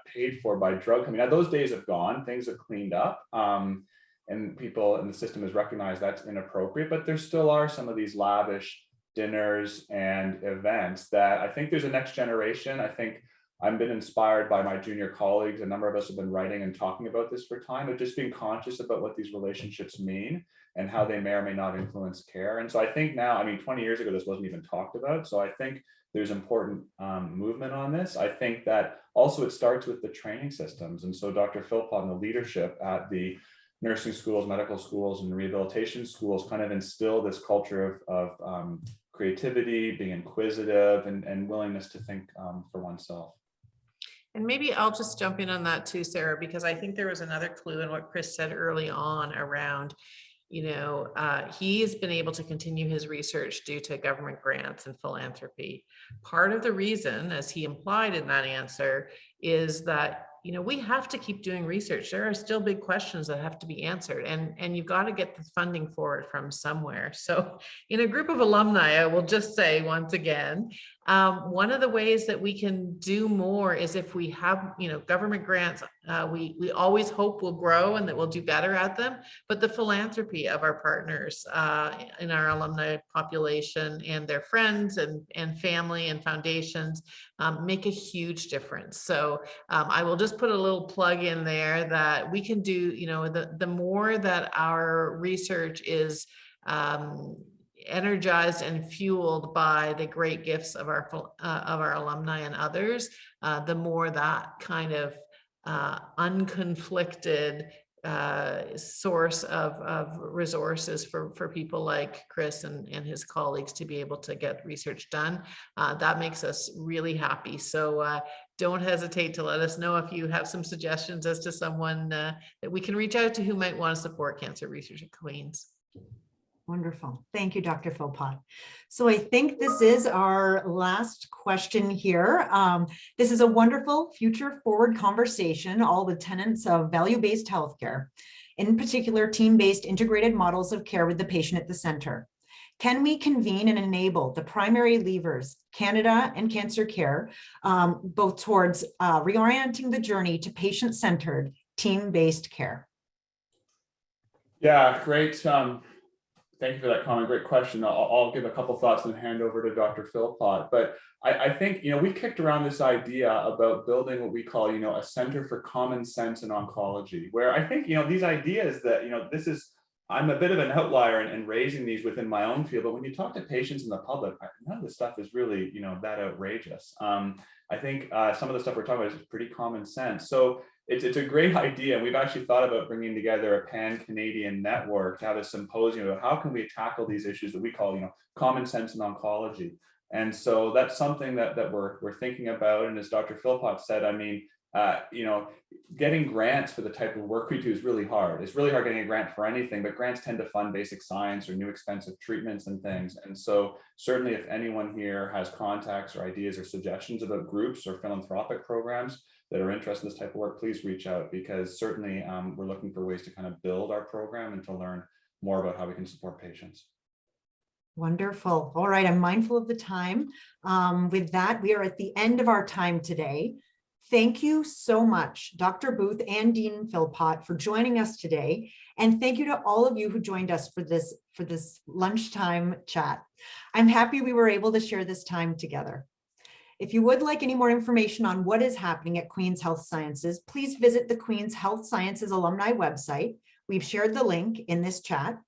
paid for by drug company. Now, those days have gone, things have cleaned up. And people in the system has recognized that's inappropriate, but there still are some of these lavish dinners and events that I think there's a next generation. I think I've been inspired by my junior colleagues. A number of us have been writing and talking about this for time, but just being conscious about what these relationships mean and how they may or may not influence care. And so I think now, I mean, 20 years ago, this wasn't even talked about. So I think there's important movement on this. I think that also it starts with the training systems. And so Dr. Philpott and the leadership at the nursing schools, medical schools, and rehabilitation schools kind of instill this culture of creativity, being inquisitive, and willingness to think for oneself. And maybe I'll just jump in on that too, Sarah, because I think there was another clue in what Chris said early on around, he's been able to continue his research due to government grants and philanthropy. Part of the reason, as he implied in that answer, is that we have to keep doing research. There are still big questions that have to be answered, and you've got to get the funding for it from somewhere. So in a group of alumni, I will just say once again, one of the ways that we can do more is if we have, government grants, we always hope will grow and that we'll do better at them, but the philanthropy of our partners in our alumni population and their friends and family and foundations make a huge difference. So I will just put a little plug in there that we can do, the more that our research is energized and fueled by the great gifts of our alumni and others, the more that kind of unconflicted source of resources for people like Chris and his colleagues to be able to get research done. That makes us really happy. So don't hesitate to let us know if you have some suggestions as to someone that we can reach out to who might want to support cancer research at Queen's. Wonderful. Thank you, Dr. Philpott. So I think this is our last question here. This is a wonderful future forward conversation, all with tenets of value-based healthcare, in particular, team-based integrated models of care with the patient at the center. Can we convene and enable the primary levers, Canada and cancer care, both towards reorienting the journey to patient-centered, team-based care? Yeah, great. Thank you for that comment. Great question. I'll give a couple thoughts and hand over to Dr. Philpott. But I think, we kicked around this idea about building what we call, a center for common sense in oncology, where I think, these ideas that, I'm a bit of an outlier in raising these within my own field, but when you talk to patients in the public, none of this stuff is really, that outrageous. I think some of the stuff we're talking about is pretty common sense. So it's a great idea. We've actually thought about bringing together a pan-Canadian network to have a symposium about how can we tackle these issues that we call, common sense in oncology. And so that's something that we're thinking about. And as Dr. Philpott said, I mean, getting grants for the type of work we do is really hard. It's really hard getting a grant for anything, but grants tend to fund basic science or new expensive treatments and things. And so certainly if anyone here has contacts or ideas or suggestions about groups or philanthropic programs that are interested in this type of work, please reach out, because certainly we're looking for ways to kind of build our program and to learn more about how we can support patients. Wonderful. All right, I'm mindful of the time. With that, we are at the end of our time today. Thank you so much, Dr. Booth and Dean Philpott, for joining us today. And thank you to all of you who joined us for this lunchtime chat. I'm happy we were able to share this time together. If you would like any more information on what is happening at Queen's Health Sciences, please visit the Queen's Health Sciences alumni website. We've shared the link in this chat.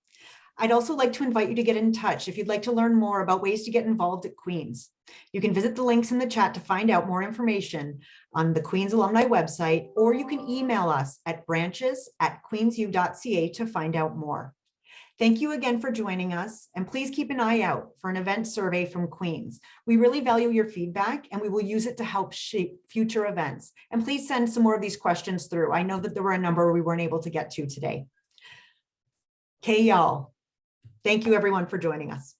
I'd also like to invite you to get in touch if you'd like to learn more about ways to get involved at Queen's. You can visit the links in the chat to find out more information on the Queen's alumni website, or you can email us at branches@queensu.ca to find out more. Thank you again for joining us, and please keep an eye out for an event survey from Queen's. We really value your feedback, and we will use it to help shape future events. And please send some more of these questions through. I know that there were a number we weren't able to get to today. Okay, y'all. Thank you everyone for joining us.